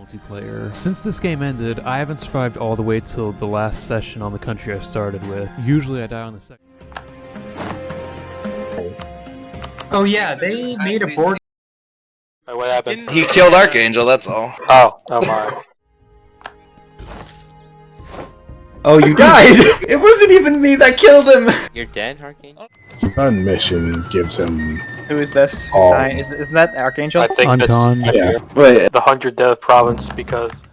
multiplayer. Since this game ended, I haven't survived all the way till the last session on the country I started with. Usually I die on the second. Oh yeah, they made a board. What happened? He killed Archangel, that's all. Oh my. Oh, you died! It wasn't even me that killed him! You're dead, Archangel? Sun mission gives him. Who is this? Who's dying? Isn't that Archangel? I think Uncon. that's Yeah. Wait. the 100 death province because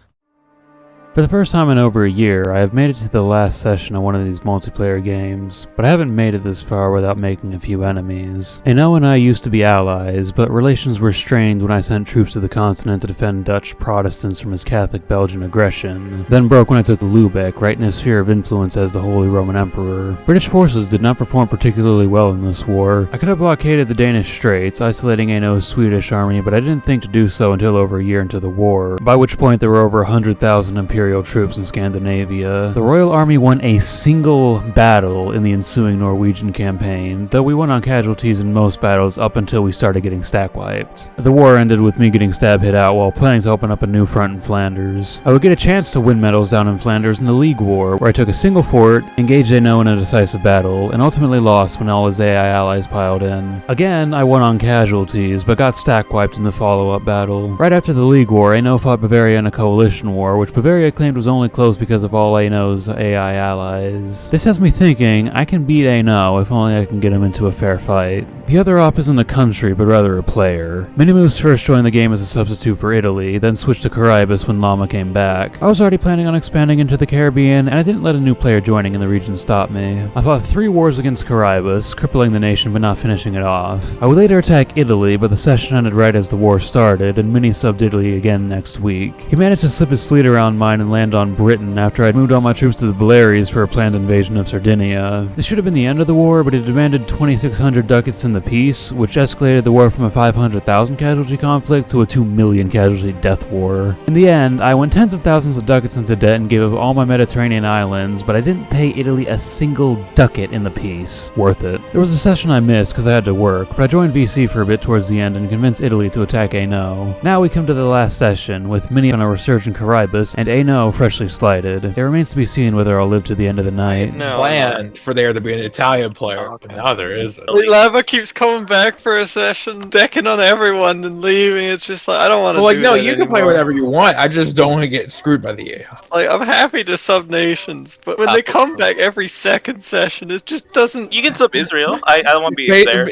For the first time in over a year, I have made it to the last session of one of these multiplayer games, but I haven't made it this far without making a few enemies. Ano and I used to be allies, but relations were strained when I sent troops to the continent to defend Dutch Protestants from his Catholic Belgian aggression, then broke when I took Lubeck, right in his sphere of influence as the Holy Roman Emperor. British forces did not perform particularly well in this war. I could have blockaded the Danish Straits, isolating Ano's Swedish army, but I didn't think to do so until over a year into the war, by which point there were over 100,000 Imperial troops in Scandinavia. The Royal Army won a single battle in the ensuing Norwegian campaign, though we won on casualties in most battles up until we started getting stack wiped. The war ended with me getting stab hit out while planning to open up a new front in Flanders. I would get a chance to win medals down in Flanders in the League War, where I took a single fort, engaged Ano in a decisive battle, and ultimately lost when all his AI allies piled in. Again, I won on casualties, but got stack wiped in the follow-up battle. Right after the League War, Ano fought Bavaria in a coalition war, which Bavaria claimed was only close because of all Ano's AI allies. This has me thinking, I can beat Ano if only I can get him into a fair fight. The other op isn't a country, but rather a player. Minimoose first joined the game as a substitute for Italy, then switched to Caribus when Llama came back. I was already planning on expanding into the Caribbean, and I didn't let a new player joining in the region stop me. I fought 3 wars against Caribus, crippling the nation but not finishing it off. I would later attack Italy, but the session ended right as the war started, and mini-subbed Italy again next week. He managed to slip his fleet around mine and land on Britain after I'd moved all my troops to the Baleares for a planned invasion of Sardinia. This should have been the end of the war, but it demanded 2,600 ducats in the peace, which escalated the war from a 500,000 casualty conflict to a 2 million casualty death war. In the end, I went tens of thousands of ducats into debt and gave up all my Mediterranean islands, but I didn't pay Italy a single ducat in the peace. Worth it. There was a session I missed because I had to work, but I joined VC for a bit towards the end and convinced Italy to attack Ano. Now we come to the last session, with Mini on a resurgent Caribus, and Ano freshly slighted. It remains to be seen whether I'll live to the end of the night. Planned for there to be an Italian player. But now there isn't. Lava keeps coming back for a session, decking on everyone and leaving. It's just like, I don't want to Well, do no, that you can anymore. play whatever you want. I just don't want to get screwed by the AI. Like, I'm happy to sub nations, but when they come back every second session, it just doesn't... You can sub Israel. I don't want to be there.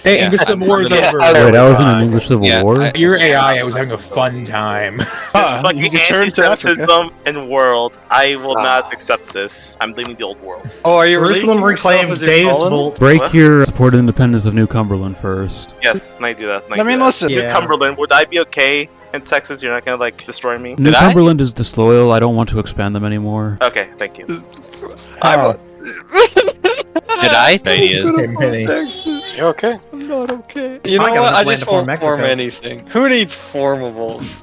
Hey, English Civil War is over. Wait, I was in an English Civil War? Your AI, I was having a fun time. Fucking anti-Semitism and world. I will not accept this. I'm leaving the old world. Oh, are you Jerusalem reclaimed Days Volt. Break What? your support independence of New Cumberland first. Yes, can I do that? I mean, listen. New Cumberland, would I be okay in Texas? You're not gonna like destroy me? New Cumberland is disloyal. I don't want to expand them anymore. Okay, thank you. Did I? You're okay. I'm not okay. You know what? I just won't form anything. Who needs formables?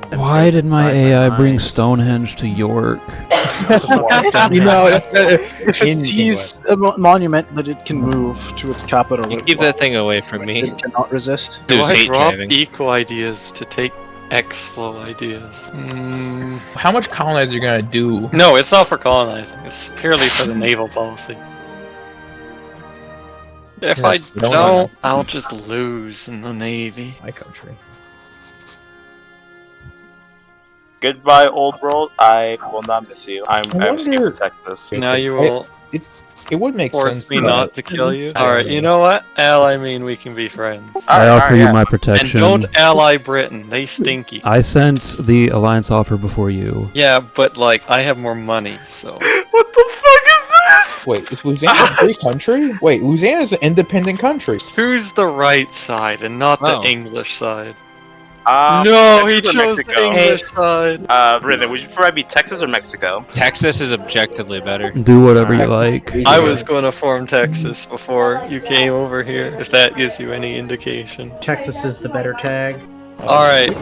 Why did my AI bring Stonehenge to York? You know, If it sees a monument that it can move to its capital, You keep that thing away from me. it cannot resist. Do Who's I hate drop driving? eco ideas to take X-flow ideas? how much colonizer are you gonna do? No, it's not for colonizing. It's purely for the naval policy. If Yes, I we don't don't, wanna- I'll just lose in the Navy. My country. Goodbye, old world. I will not miss you. I'm wonder- escaping Texas. Now you will It would make force sense me that- not to kill you. Alright, you know what? Ally mean we can be friends. I offer you my And protection. don't ally Britain, they stinky. I sent the alliance offer before you. Yeah, but like, I have more money, so... What the fuck is this? Wait, is Louisiana a free country? Wait, Louisiana is an independent country. Choose the right side and not the Oh. English side. No, he Texas or chose the Mexico? English side. Rhythm, would you prefer to be Texas or Mexico? Texas is objectively better. Do whatever you like. I was going to form Texas before you came over here, if that gives you any indication. Texas is the better tag. Alright,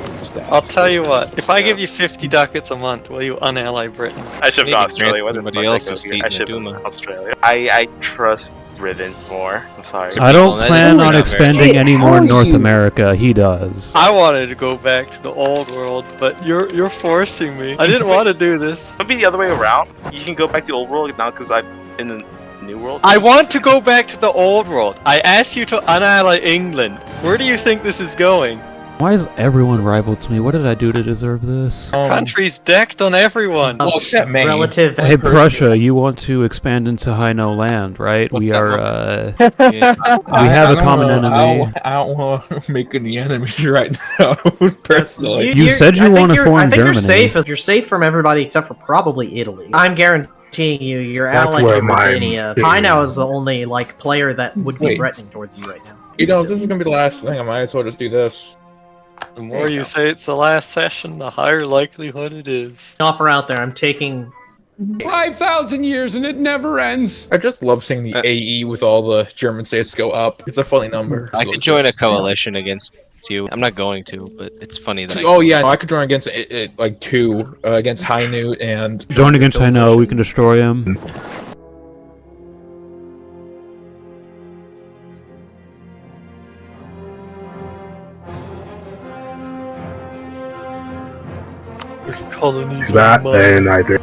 I'll tell you what. If I give you 50 ducats a month, will you unally Britain? I should Maybe go Australia. grant somebody else a seat I in the should Duma. go Australia. I trust Rhythm more. I'm sorry. I don't Well, plan that on is expanding Hey, any how more are North you? America. He does. I wanted to go back to the old world, but you're forcing me. I didn't want to do this. It'll be the other way around. You can go back to old world now because I'm in the new world. I want to go back to the old world. I asked you to annihilate England. Where do you think this is going? Why is everyone rival to me? What did I do to deserve this? Country's decked on everyone. Well, except me. Relative. Hey, Prussia, you want to expand into High No Land, right? What's We that are, Yeah. we have a common enemy. I don't want to make any enemies right now, personally. You said you want to form I think Germany. you're safe. You're safe from everybody except for probably Italy. I'm guaranteeing you, you're That's allied where with my Romania. thing Pinau is the only like player that would be Wait. threatening towards you right now. You know, this is gonna be the last thing. I might as well just do this. The more you say it's the last session, the higher likelihood it is. Offer out there. I'm taking. 5,000 years and it never ends. I just love seeing the AE with all the German states go up. It's a funny number. I could join a coalition against you. I'm not going to, but it's funny that I. Oh yeah, I could join against it like two against Hainut and. Join against Hainaut, we can destroy him. Colonies That are mine. and I did.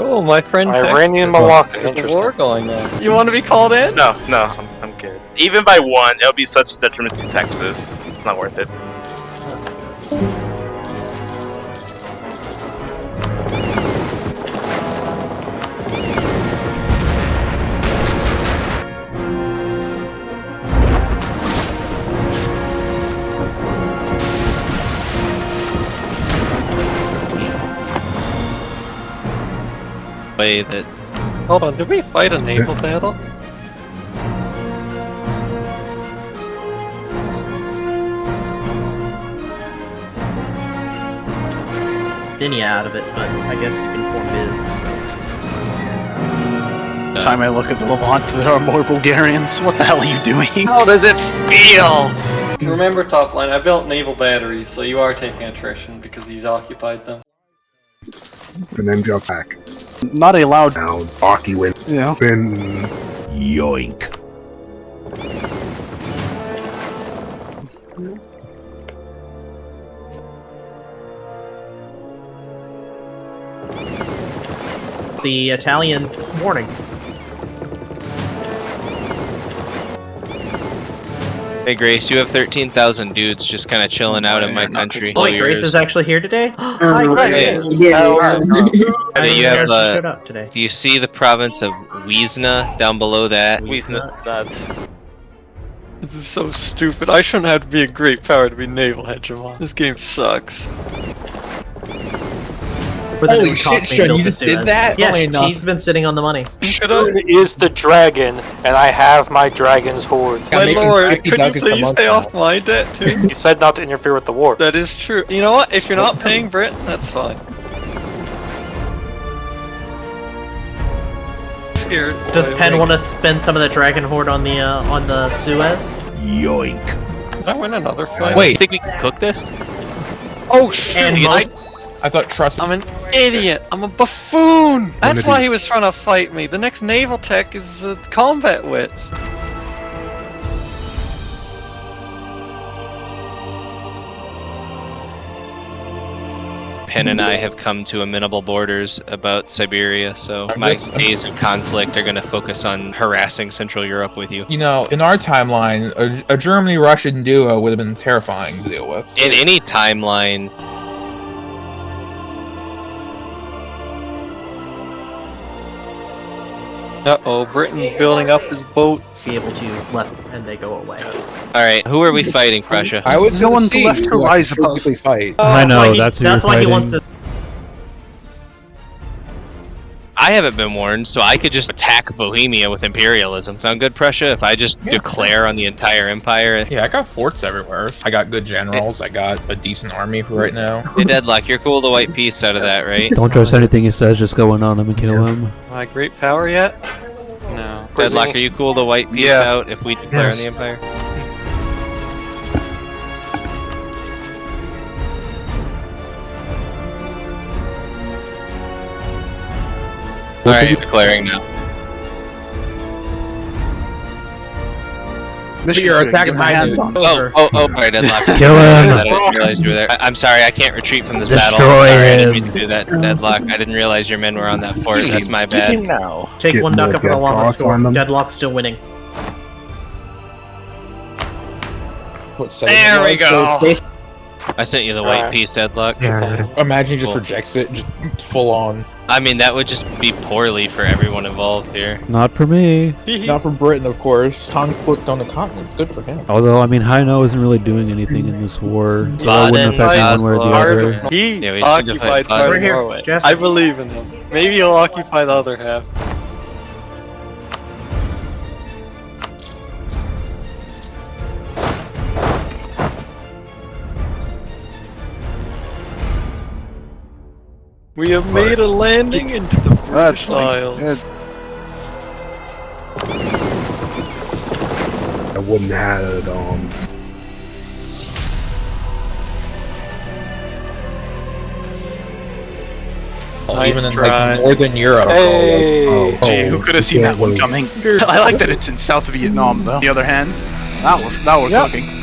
Oh, my friend. Iranian Texas. Malacca, There's a interesting. war going on. You want to be called in? No, I'm good. Even by one, it'll be such a detriment to Texas. It's not worth it. Way that Hold on, did we fight a naval battle? Finia out of it, but I guess you can form biz. Time I look at the Levant that are more Bulgarians, what the hell are you doing? How does it feel? Remember, top line, I built naval batteries, so you are taking attrition because he's occupied them. And then jump back. Not allowed. Down. Hockey win. Yeah. Then. Yoink. The Italian warning. Hey Grace, you have 13,000 dudes just kind of chilling out in my country. Oh wait, Grace is actually here today? Hi, Grace. Yeah. I you have showed up today. Do you see the province of Wiesna down below that? Nuts. This is so stupid. I shouldn't have to be a great power to be naval hegemon. This game sucks. But then it Holy would shit, cost me to Sean, build you the just did Suez. that? Yeah, Funny enough. he's been sitting on the money. It is the dragon, and I have my dragon's horde. My making lord, cracky could you nuggets a please month pay now. off my debt too? You said not to interfere with the war. That is true. You know what? If you're not paying Britain, that's fine. Scared. Does boy, Penn like- want to spend some of the Dragon Horde on the Suez? Yoink. Did I win another fight? Wait. You think we can cook this? Oh shit! And most, I thought trust. I'm an idiot. I'm a buffoon. That's why he was trying to fight me. The next naval tech is combat wits. Penn and I have come to amenable borders about Siberia, so my days of conflict are going to focus on harassing Central Europe with you. You know, in our timeline, a Germany-Russian duo would have been terrifying to deal with. In any timeline, Uh-oh, Britain's building up his boat. Be able to left and they go away. Alright, who are we fighting, Prussia? I would say No the one's sea, left to who rise actually above. physically fight. I know, That's that's why who he you're wants fighting. this. I haven't been warned, so I could just attack Bohemia with imperialism. Sound good, Prussia? If I just declare on the entire empire? Yeah, I got forts everywhere. I got good generals. I got a decent army for right now. Hey, Deadlock, you're cool to white peace out of that, right? Don't trust anything he says, just go in on him and kill him. Am I great power yet? No. Deadlock, are you cool to white peace out if we declare on the empire? Alright, declaring now. Mission You're to attacking get my my hands on. Alright, Deadlock. Kill him. I didn't realize you were there. I'm sorry, I can't retreat from this battle. Destroy I'm sorry, I didn't him. mean to do that, Deadlock. I didn't realize your men were on that fort. That's my bad. now. Take Get one duck more up with a llama Deadlock score. on them. Deadlock's still winning. There we go. I sent you the white peace, Deadlock. Imagine he just rejects it, just full on. I mean, that would just be poorly for everyone involved here. Not for me. Not for Britain, of course. Conflict on the continent. It's good for him. Although, I mean, Hainaut isn't really doing anything in this war, so that wouldn't affect me one way or the other. He Yeah, we should have occupied fight part of Right here, Norway. Jasper. I believe in him. Maybe he'll occupy the other half. We have made a landing into the That's British Isles. good. I wouldn't have it Nice Even in try. like Northern Europe. Gee, who could have seen that one coming? I like that it's in South Vietnam, though. On the other hand, that was cooking.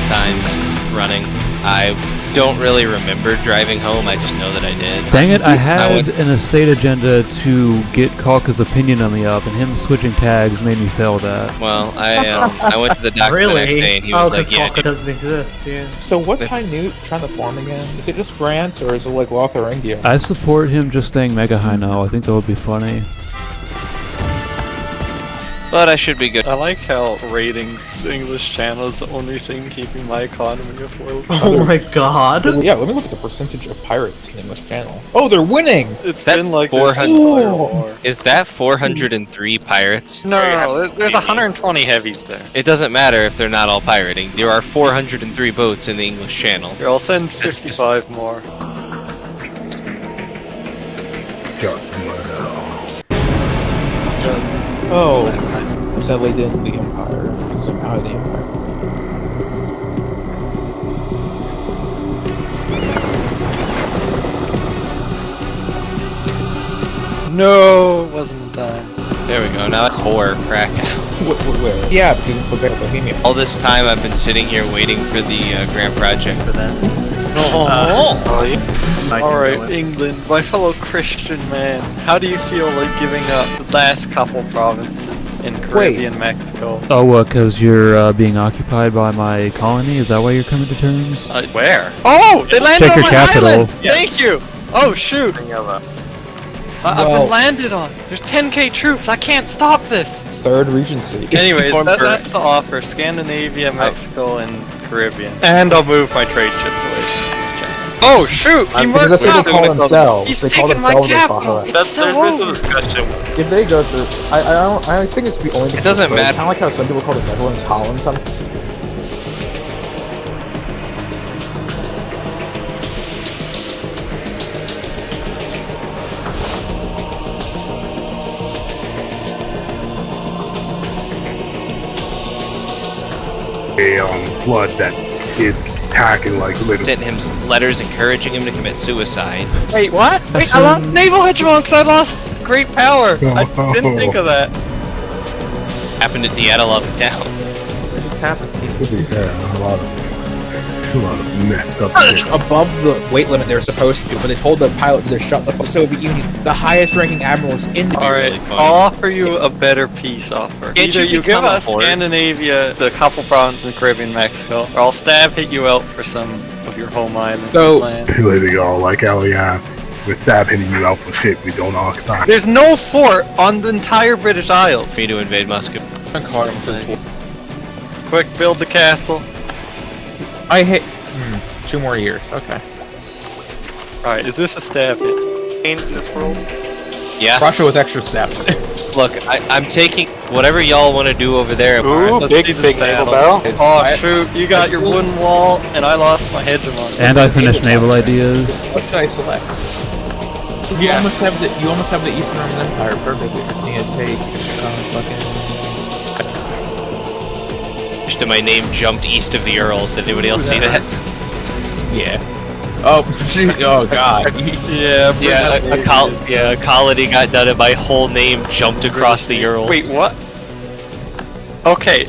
Times running. I don't really remember driving home, I just know that I did. Dang it, I I had would- an estate agenda to get Kalka's opinion on me up, and him switching tags made me fail that. Well, I went to the doctor Really? the next day and he Oh, was because like, yeah, Kalka doesn't exist, yeah. So what's Hainaut trying to form again? Is it just France or is it like Lotharingia? I support him just staying Mega Hainaut. I think that would be funny. but I should be good. I like how raiding the English Channel is the only thing keeping my economy afloat. Oh my god. Yeah, let me look at the percentage of pirates in the English Channel. Oh, they're winning! It's That been like 400 this the entire war. Is that 403 pirates? No, there's 120 heavies there. It doesn't matter if they're not all pirating. There are 403 boats in the English Channel. Here, I'll send That's just- 55 more. Oh, sadly didn't the Empire, because I'm out of the Empire. No, it wasn't in time. There we go, now that whore Krakow. Where? Yeah, because of Bohemia. All this time I've been sitting here waiting for the Grand Project. For that. I can Alright, go in. England, my fellow Christian man, how do you feel like giving up the last couple provinces in Caribbean Mexico? Oh, what, because you're being occupied by my colony? Is that why you're coming to terms? Where? Oh, they landed Check on your my capital. island! Thank you! Oh, shoot! I've Well- been landed on. There's 10k troops. I can't stop this. Third Regency. Anyways, Form for- that's the offer. Scandinavia, Mexico, and Caribbean. And I'll move my trade ships away from this channel. Oh, shoot! He Because marked that's what up! they call themselves. He's They call taking my themselves capital! Bahrain. It's so There's over! a discussion. If they go through, I think it's the only. It doesn't matter. Kind of like how some people call the Netherlands Holland. Some. Flood that is attacking like little. Sent him letters encouraging him to commit suicide. Wait, what? Wait, I lost naval hegemons! I lost great power! I didn't think of that. Happened to Dietl up and down. Could be, yeah, a lot of A lot of messed up shit. above the weight limit they were supposed to, but they told the pilot to shut the Soviet Union, the highest ranking admirals in the Alright, I'll offer you a better peace offer. Either you give us Scandinavia, the couple provinces in Caribbean, Mexico, or I'll stab hit you out for some of your home island land. Later, y'all, like Aliyah, we're stab hitting you out for shit we don't occupy. There's no fort on the entire British Isles. Me to invade Muscovy. Quick, build the castle. I hit 2 more years. Okay. Alright, is this a stab hit? In this world. Yeah. Russia with extra steps. Look, I'm taking whatever y'all want to do over there. Ooh, big naval battle. Oh shoot, you got your wooden wall, and I lost my hegemon. And I finished naval ideas. What should I select? You almost have the Eastern Roman Empire perfectly. Just need to take fucking. Just my name jumped east of the Urals. Did anybody else see that? Yeah. Oh, oh god. A colony got done and my whole name jumped across the Urals. Wait, what? Okay.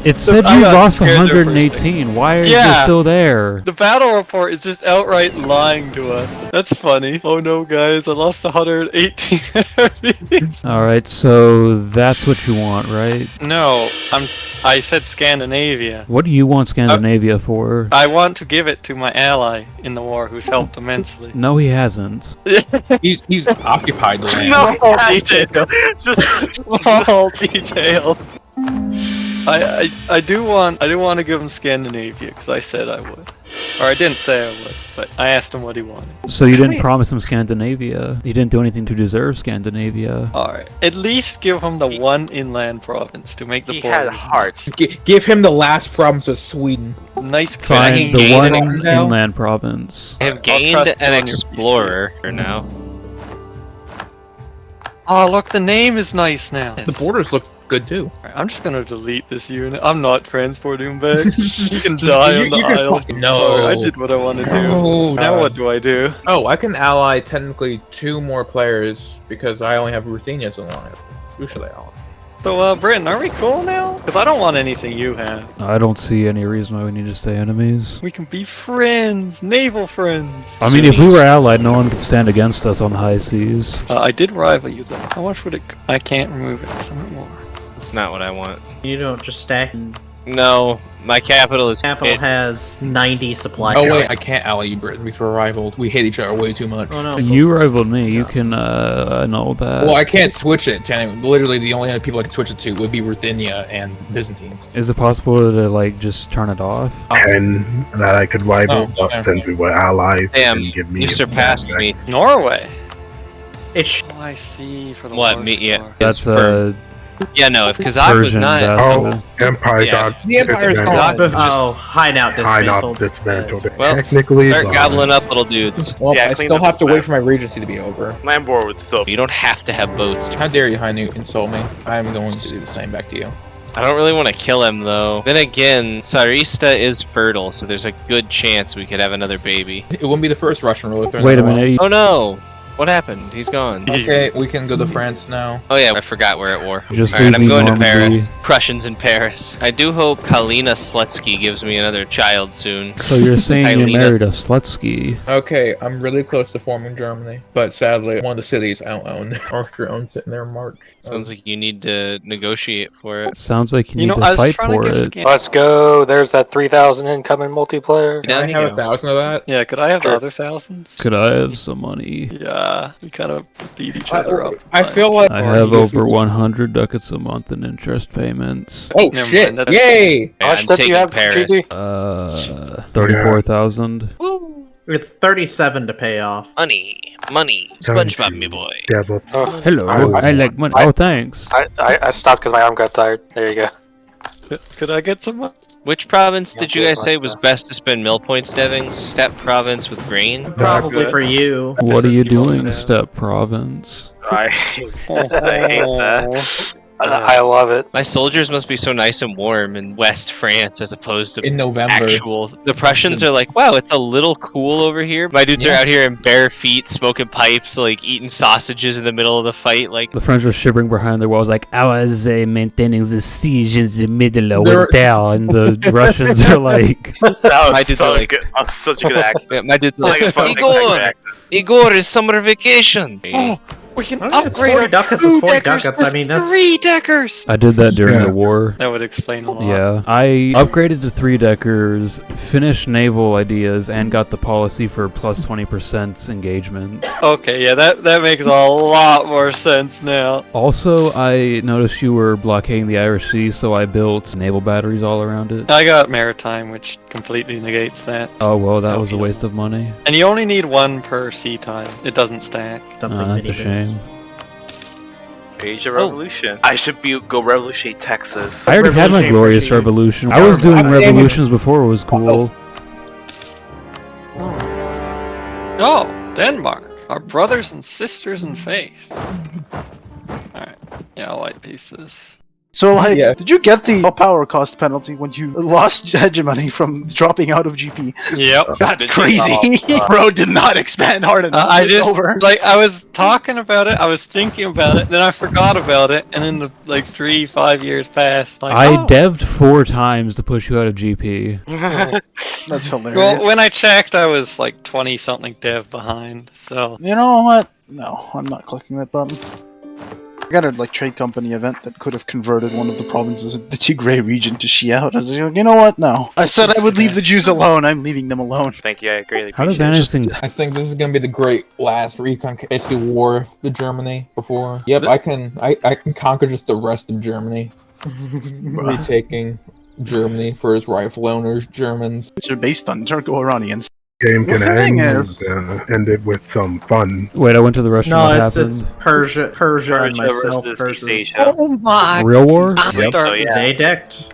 It said you lost 118. Why are you still there? The battle report is just outright lying to us. That's funny. Oh no, guys, I lost 118 enemies. Alright, so that's what you want, right? No, I said Scandinavia. What do you want Scandinavia for? I want to give it to my ally in the war who's helped immensely. No, he hasn't. He's occupied the land. No detail. Just small detail. I do want to give him Scandinavia because I said I would, or I didn't say I would, but I asked him what he wanted. So you didn't promise him Scandinavia. You didn't do anything to deserve Scandinavia. All right, at least give him the one inland province to make the border. He had hearts. Give him the last province of Sweden. Nice. Fine, the one inland province. I have gained an explorer now. Oh, look, the name is nice now. The borders look good too. Right, I'm just gonna delete this unit. I'm not transporting him back. He can die on the Isles. No. I did what I want to do. No. Now what do I do? Oh, I can ally technically 2 more players because I only have Ruthenia as an ally. Who should I ally? So, Britain, are we cool now? Because I don't want anything you have. I don't see any reason why we need to stay enemies. We can be friends, naval friends. I mean, if we were allied, no one could stand against us on the high seas. I did rival you though. How much would it? I can't remove it because I'm at war. That's not what I want. You don't just stack. No, my capital is. Capital has 90 supply. Oh wait, I can't ally you, Britain. We're rivaled. We hate each other way too much. Oh, no. You rivaled me. You can annul that. Well, I can't switch it. Literally, the only other people I could switch it to would be Ruthenia and Byzantines. Is it possible to like just turn it off? And that I could rival, since we were allies. Damn, give me you surpassed me. Norway. It's. Oh, I see. For the What? war Me? Yeah. score. That's Yeah, no. If Kazakh was Persian not. vassal. Empire got The Empire's gone. Oh, Hideout dismantled. dismantled. Well, Technically, start gobbling up, little dudes. Well, Yeah, I clean still up have to the wait map. for my regency to be over. Land war would still. You don't have to have boats. How dare you, Hainu, insult me? I'm going to do the same back to you. I don't really want to kill him though. Then again, Tsarista is fertile, so there's a good chance we could have another baby. It wouldn't be the first Russian ruler. Wait a minute. Oh no! What happened? He's gone. Okay, we can go to France now. Oh yeah, I forgot we're at war. Just Alright, leave I'm me going to Normandy. Paris. Prussians in Paris. I do hope Kalina Slutsky gives me another child soon. So you're saying you Kylina. married a Slutsky? Okay, I'm really close to forming Germany, but sadly, one of the cities I don't own. Austria owns it in their March. Sounds like you need to negotiate for it. Sounds like you need I to was fight trying to for give it. Let's go. There's that 3,000 incoming multiplayer. Can I Down you have go. 1,000 of that? Yeah, could I have the other thousands? Could I have some money? Yeah, we kind of beat each other up. I feel like I have over 100 ducats a month in interest payments. Oh Never shit! mind, that's- Yay! How much I'm debt do you taking have, Paris. GB? 34,000. It's 37 to pay off. Money, SpongeBob, me boy. Yeah, but Hello, I like money. Oh, thanks. I stopped because my arm got tired. There you go. Could I get some? Which province did you guys say was best to spend mill points, Deving? Steppe province with grain? Probably good. for you. What are you doing, Steppe Province? I hate that. I love it. My soldiers must be so nice and warm in West France as opposed to In November. actual. The Prussians are like, wow, it's a little cool over here. My dudes are out here in bare feet, smoking pipes, like eating sausages in the middle of the fight. Like The French are shivering behind their walls, like, I was maintaining the siege in the middle of winter, and the Russians are like, That My was dudes so are like- good. Such a good accent. yeah, my dudes are Like a like, fun Igor, Igor, it's summer vacation. We can I mean, it's 40 ducats, it's 40 ducats. I mean, that's... 3-deckers! I did that during the war. That would explain a lot. Yeah, I upgraded to 3-deckers, finished naval ideas, and got the policy for plus 20% engagement. Okay, yeah, that makes a lot more sense now. Also, I noticed you were blockading the Irish Sea, so I built naval batteries all around it. I got maritime, which completely negates that. Oh, well, that was a waste of money. And you only need one per sea time. It doesn't stack. That's a shame. Asia Revolution. I should go revolutionate Texas. I already had my glorious revolution. I was doing revolutions before it was cool. Oh, Denmark. Our brothers and sisters in faith. Alright. Yeah, I'll white piece this. So, like, did you get the power cost penalty when you lost hegemony from dropping out of GP? Yep. That's crazy. Bro did not expand hard enough. I It's just, over. like, I was talking about it, I was thinking about it, then I forgot about it, and then, 3-5 years passed. Like, I dev'd 4 times to push you out of GP. That's hilarious. Well, when I checked, I was, 20-something dev behind, so... You know what? No, I'm not clicking that button. I got a trade company event that could have converted one of the provinces of the Tigray region to Shia. I was like, you know what? No. I said I would leave the Jews alone. I'm leaving them alone. Thank you, I greatly How does appreciate it. anything... I think this is gonna be the great last recon, basically war of the Germany before. Yep, I can conquer just the rest of Germany, retaking Germany for its rightful owners, Germans. It's based on Turco-Iranians. Game can The thing end is- and end it with some fun. Wait, I went to the Russian. No, what it's happened? Persia and myself versus versus... East Asia. Oh my... Real war? I'll Yep. start Oh, this. yeah. They decked.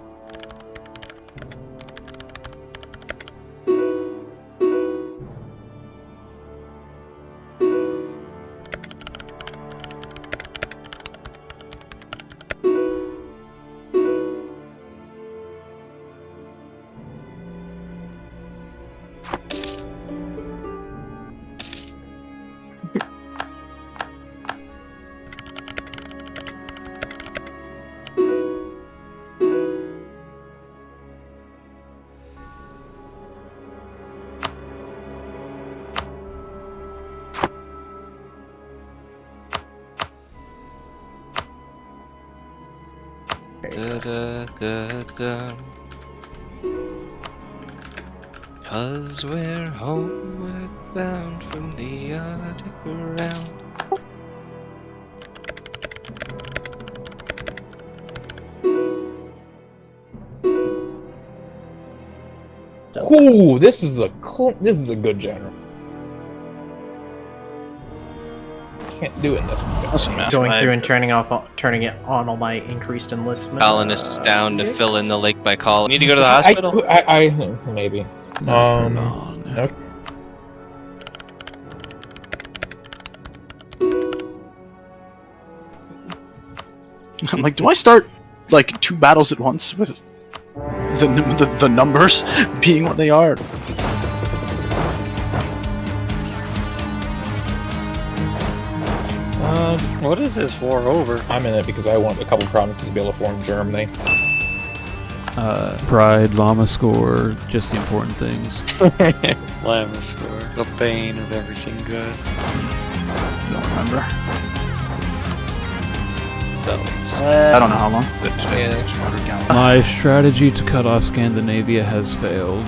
Da, da, da, da. 'Cause we're homeward bound from the Arctic around. Ooh, this is a good general. Can't do it in this one. Awesome, man. Going through and turning it on all my increased enlistment. Colonists down to fill in the Lake Baikal. Need to go to the hospital? I maybe. Okay. I'm like, do I start 2 battles at once with the numbers being what they are? What is this war over? I'm in it because I want a couple provinces to be able to form Germany. Pride, Llama score, just the important things. Llama score. The bane of everything good. Don't remember. Those. I don't know how long. My strategy to cut off Scandinavia has failed.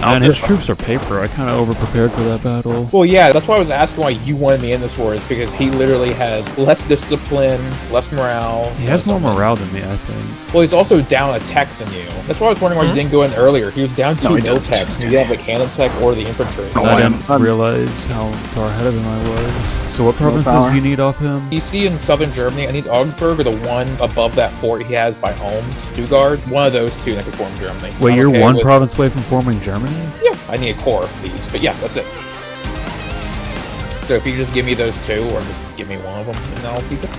Man, his troops are paper. I kind of over-prepared for that battle. Well, yeah, that's why I was asking why you wanted me in this war, is because he literally has less discipline, less morale. He has more morale than me, I think. Well, he's also down a tech than you. That's why I was wondering why you didn't go in earlier. He was down 2 no techs, and you didn't have like cannon tech or the infantry. I didn't realize how far ahead of him I was. So what provinces do you need off him? You see in southern Germany, I need Augsburg or the one above that fort he has by home, Stuttgart. One of those two that could form Germany. Wait, you're one province away from forming Germany? Yeah. I need a core of these, but yeah, that's it. So if you just give me those two, or just give me one of them, and I'll keep it.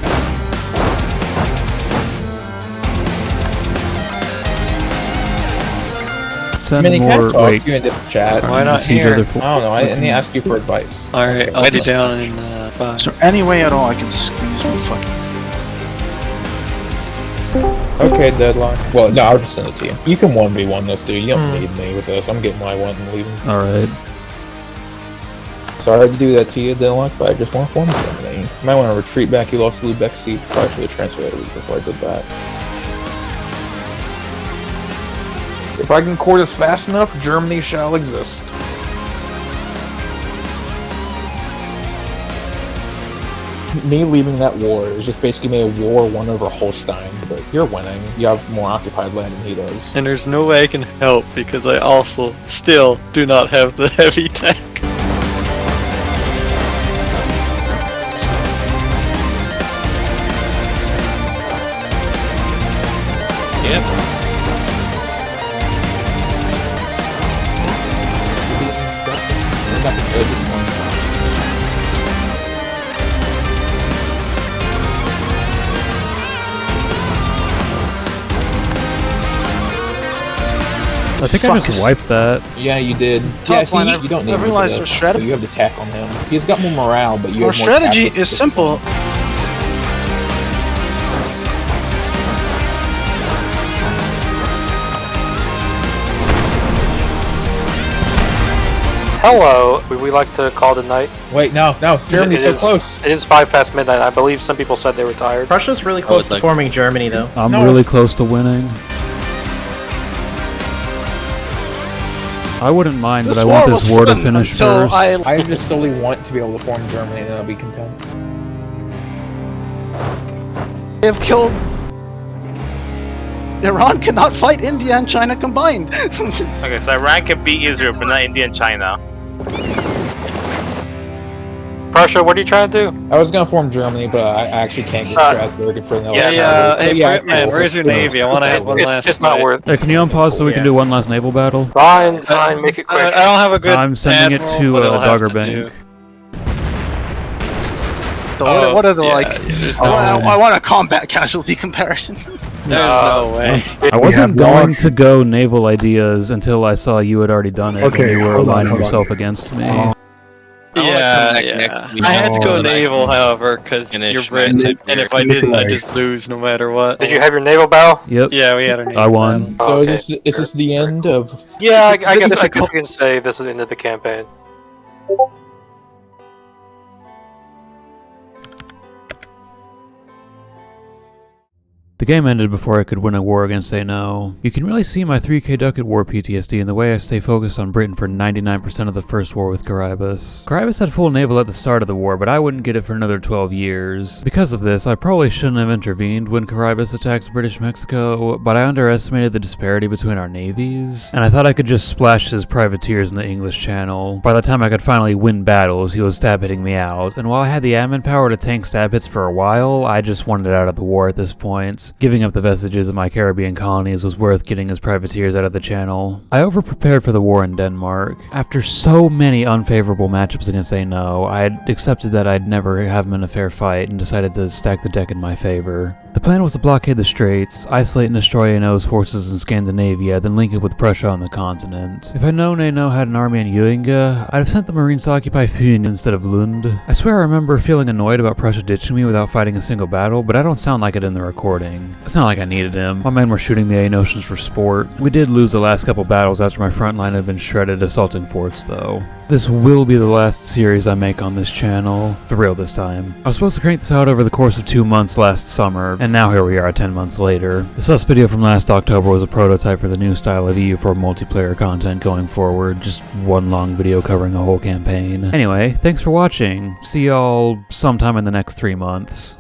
Send more. Wait, you in the chat. Why not here? I don't know. I need to ask you for advice. All right, I'll be down in 5. Is there any way at all I can squeeze my fucking... Okay, deadline. Well, no, I'll just send it to you. You can 1v1 this dude. You don't need me with this. I'm getting what I want and leaving. Alright. Sorry to do that to you, Deadlock, but I just want to form Germany. You might want to retreat back. You lost Lubeck siege. Probably should have transferred a week before I did that. If I can core this fast enough, Germany shall exist. Me leaving that war is just basically made a war won over Holstein, but you're winning. You have more occupied land than he does. And there's no way I can help because I also still do not have the heavy tank. Yep. I think I just wiped that. Yeah, you did. Yeah, see, you don't need I realized our strategy. You have the tech on him. He's got more morale, but you Our have more strategy tactics. is simple. Hello, would we like to call it a night? Wait, no, Germany's so close. It is 5 past midnight. I believe some people said they were tired. Russia's really close to forming Germany, though. I'm really close to winning. I wouldn't mind, but I want this war to finish first. I just solely want to be able to form Germany, and then I'll be content. They have killed... Iran cannot fight India and China combined. Okay, so Iran can beat Israel, but not India and China. Prussia, what are you trying to do? I was gonna form Germany, but I actually can't get Strasbourg for the Hey, Britman, where's your navy? I want to have one last. It's not worth. Hey, can you unpause so we can do one last naval battle? Fine, make it quick. I don't have a good. I'm sending it to Dogger Bank. So what are the I want a combat casualty comparison. There's no way. I wasn't going to go naval ideas until I saw you had already done it. Okay, and you were hold on, aligning hold on. yourself against me. Yeah. I had to go Oh, naval, however, because Finish you're British, my and if I didn't, I'd just lose no matter what. Did you have your naval battle? Yep. Yeah, we had our naval I won. battle. So is this the end of? Yeah, I guess we can say this is the end of the campaign. The game ended before I could win a war against ANO. You can really see my 3K Ducat War PTSD in the way I stay focused on Britain for 99% of the first war with Caribus. Caribus had full naval at the start of the war, but I wouldn't get it for another 12 years. Because of this, I probably shouldn't have intervened when Caribus attacks British Mexico, but I underestimated the disparity between our navies, and I thought I could just splash his privateers in the English Channel. By the time I could finally win battles, he was stab hitting me out, and while I had the admin power to tank stab hits for a while, I just wanted out of the war at this point. Giving up the vestiges of my Caribbean colonies was worth getting his privateers out of the channel. I overprepared for the war in Denmark. After so many unfavorable matchups against ANO, I had accepted that I'd never have him in a fair fight and decided to stack the deck in my favor. The plan was to blockade the Straits, isolate and destroy ANO's forces in Scandinavia, then link it with Prussia on the continent. If I'd known ANO had an army in Uinga, I'd have sent the Marines to occupy Fyn instead of Lund. I swear I remember feeling annoyed about Prussia ditching me without fighting a single battle, but I don't sound like it in the recording. It's not like I needed him. My men were shooting the ANOtians for sport. We did lose the last couple battles after my front line had been shredded assaulting forts, though. This will be the last series I make on this channel, for real this time. I was supposed to crank this out over the course of 2 months last summer, and now here we are 10 months later. The sus video from last October was a prototype for the new style of EU4 multiplayer content going forward, just one long video covering a whole campaign. Anyway, thanks for watching. See y'all sometime in the next 3 months.